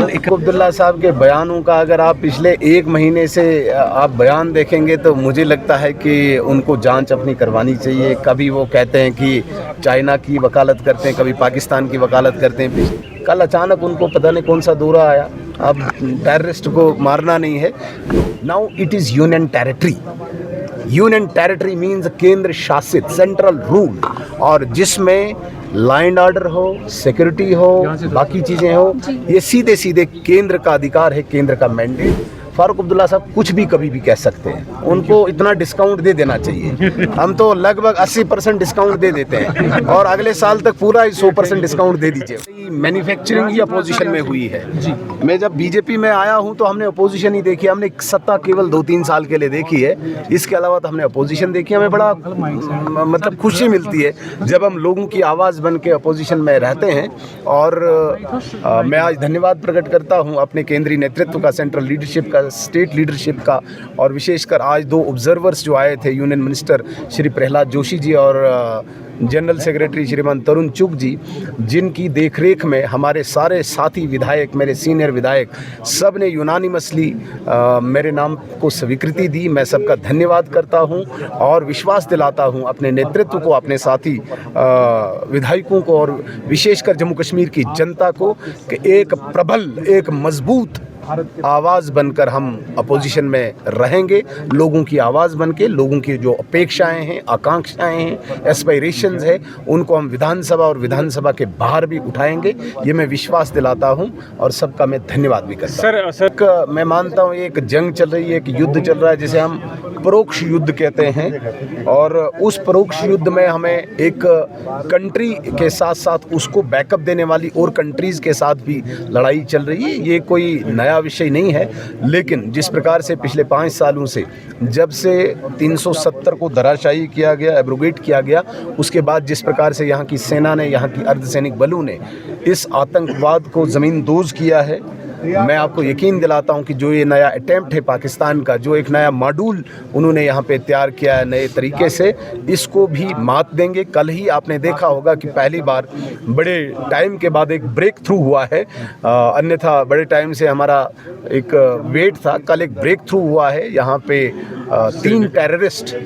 बिल्कुल अब्दुल्ला साहब के बयानों का अगर आप पिछले एक महीने से आप बयान देखेंगे तो मुझे लगता है कि उनको जांच अपनी करवानी चाहिए। कभी वो कहते हैं कि चाइना की वकालत करते हैं, कभी पाकिस्तान की वकालत करते हैं। कल अचानक उनको पता नहीं कौन सा दौरा आया, अब टेररिस्ट को मारना नहीं है। Now it is union territory. Union territory means केंद्र शासित, सेंट्रल रूल, और जिसमें लॉ एंड ऑर्डर हो, सिक्योरिटी हो, बाकी चीज़ें हो, ये सीधे सीधे केंद्र का अधिकार है, केंद्र का मैंडेट। फारूक अब्दुल्ला साहब कुछ भी कभी भी कह सकते हैं, उनको इतना डिस्काउंट दे देना चाहिए। हम तो लगभग 80% डिस्काउंट दे देते हैं और अगले साल तक पूरा 100% डिस्काउंट दे दीजिए। मैन्युफैक्चरिंग ही अपोजिशन में हुई है। मैं जब बीजेपी में आया हूं तो हमने अपोजिशन ही देखी, हमने सत्ता केवल 2-3 साल के लिए देखी है, इसके अलावा तो हमने अपोजिशन देखी। हमें बड़ा मतलब खुशी मिलती है जब हम लोगों की आवाज़ बन के अपोजिशन में रहते हैं। और मैं आज धन्यवाद प्रकट करता हूं अपने केंद्रीय नेतृत्व का, सेंट्रल लीडरशिप का, स्टेट लीडरशिप का, और विशेषकर आज 2 ऑब्जर्वर्स जो आए थे, यूनियन मिनिस्टर श्री प्रहलाद जोशी जी और जनरल सेक्रेटरी श्रीमान तरुण चुग जी, जिनकी देखरेख में हमारे सारे साथी विधायक, मेरे सीनियर विधायक, सब ने यूनानिमसली मेरे नाम को स्वीकृति दी। मैं सबका धन्यवाद करता हूं और विश्वास दिलाता हूं अपने नेतृत्व को, अपने साथी विधायकों को और विशेषकर जम्मू कश्मीर की जनता को कि एक प्रबल, एक मजबूत आवाज़ बनकर हम अपोजिशन में रहेंगे। लोगों की आवाज़ बन के, लोगों की जो अपेक्षाएं हैं, आकांक्षाएं हैं, एस्पायरेशंस है, उनको हम विधानसभा और विधानसभा के बाहर भी उठाएंगे। ये मैं विश्वास दिलाता हूं और सबका मैं धन्यवाद भी करता हूं। सर, मैं मानता हूं एक जंग चल रही है, एक युद्ध चल रहा है जिसे हम परोक्ष युद्ध कहते हैं, और उस परोक्ष युद्ध में हमें एक कंट्री के साथ साथ उसको बैकअप देने वाली और कंट्रीज़ के साथ भी लड़ाई चल रही है। ये कोई नया विषय नहीं है, लेकिन जिस प्रकार से पिछले 5 सालों से, जब से 370 को धराशायी किया गया, एब्रोगेट किया गया, उसके बाद जिस प्रकार से यहाँ की सेना ने, यहाँ की अर्धसैनिक बलों ने इस आतंकवाद को ज़मींदोज़ किया है, मैं आपको यकीन दिलाता हूं कि जो ये नया अटेम्प्ट है पाकिस्तान का, जो एक नया मॉड्यूल उन्होंने यहाँ पे तैयार किया है नए तरीके से, इसको भी मात देंगे। कल ही आपने देखा होगा कि पहली बार बड़े टाइम के बाद एक ब्रेक थ्रू हुआ है, अन्यथा बड़े टाइम से हमारा एक वेट था, कल एक ब्रेक थ्रू हुआ है। यहाँ पे 3 टेररिस्ट,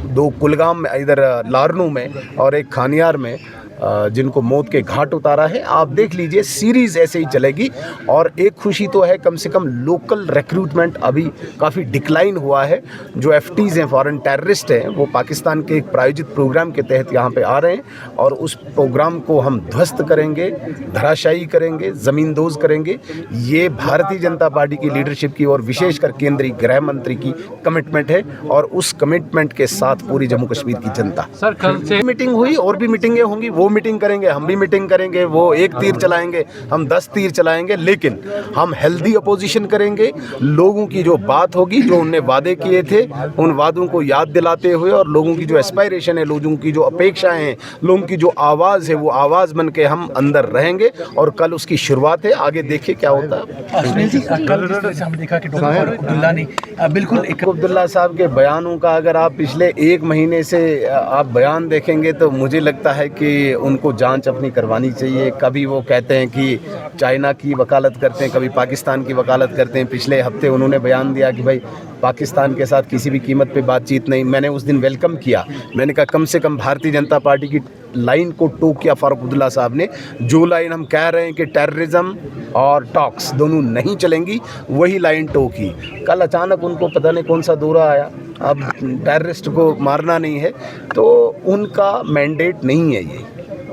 2 कुलगाम में, इधर लारनू में और एक खानियार में, जिनको मौत के घाट उतारा है। आप देख लीजिए, सीरीज़ ऐसे ही चलेगी। और एक खुशी तो है, कम से कम लोकल रिक्रूटमेंट अभी काफ़ी डिक्लाइन हुआ है। जो एफटीज़ हैं, फॉरेन टेररिस्ट हैं, वो पाकिस्तान के एक प्रायोजित प्रोग्राम के तहत यहाँ पे आ रहे हैं और उस प्रोग्राम को हम ध्वस्त करेंगे, धराशायी करेंगे, ज़मींदोज़ करेंगे। ये भारतीय जनता पार्टी की लीडरशिप की और विशेषकर केंद्रीय गृह मंत्री की कमिटमेंट है, और उस कमिटमेंट के साथ पूरी जम्मू कश्मीर की जनता। सर, कल से मीटिंग हुई, और भी मीटिंगें होंगी, वो मीटिंग करेंगे, हम भी मीटिंग करेंगे। वो 1 तीर चलाएंगे, हम 10 तीर चलाएंगे, लेकिन हम हेल्दी अपोजिशन करेंगे। लोगों की जो बात होगी, जो उनने वादे किए थे, उन वादों को याद दिलाते हुए, और लोगों की जो एस्पायरेशन है, लोगों की जो अपेक्षाएं हैं, लोगों की जो आवाज़ है, वो आवाज़ बन के हम अंदर रहेंगे। और कल उसकी शुरुआत है, आगे देखिए क्या होता है। हमने देखा कि डॉक्टर अब्दुल्ला ने बिल्कुल अब्दुल्ला साहब के बयानों का अगर आप पिछले एक महीने से आप बयान देखेंगे तो मुझे लगता है कि उनको जांच अपनी करवानी चाहिए। कभी वो कहते हैं कि चाइना की वकालत करते हैं, कभी पाकिस्तान की वकालत करते हैं। पिछले हफ्ते उन्होंने बयान दिया कि भाई पाकिस्तान के साथ किसी भी कीमत पे बातचीत नहीं। मैंने उस दिन वेलकम किया, मैंने कहा कम से कम भारतीय जनता पार्टी की लाइन को टोक किया फारूक अब्दुल्ला साहब ने। जो लाइन हम कह रहे हैं कि टेररिज्म और टॉक्स दोनों नहीं चलेंगी, वही लाइन टोकी। कल अचानक उनको पता नहीं कौन सा दौरा आया, अब टेररिस्ट को मारना नहीं है, तो उनका मैंडेट नहीं है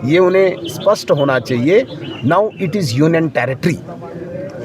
ये उन्हें स्पष्ट होना चाहिए। Now it is union territory.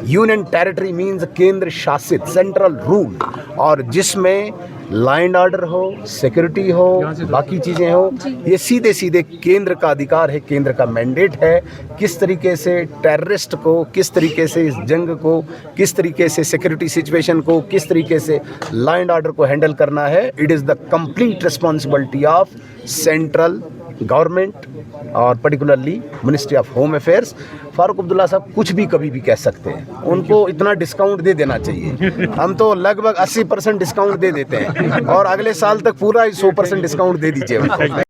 Union territory means केंद्र शासित, सेंट्रल रूल, और जिसमें लॉ एंड ऑर्डर हो, सिक्योरिटी हो, बाकी चीज़ें हो, ये सीधे सीधे केंद्र का अधिकार है, केंद्र का मैंडेट है। किस तरीके से टेररिस्ट को, किस तरीके से इस जंग को, किस तरीके से सिक्योरिटी सिचुएशन को, किस तरीके से लॉ एंड ऑर्डर को हैंडल करना है, it is the complete responsibility of central government और particularly ministry of home affairs. Farooq Abdullah sahab कुछ भी कभी भी कह सकते हैं, उनको इतना डिस्काउंट दे देना चाहिए। हम तो लगभग 80% डिस्काउंट दे देते हैं और अगले साल तक पूरा 100% डिस्काउंट दे दीजिए।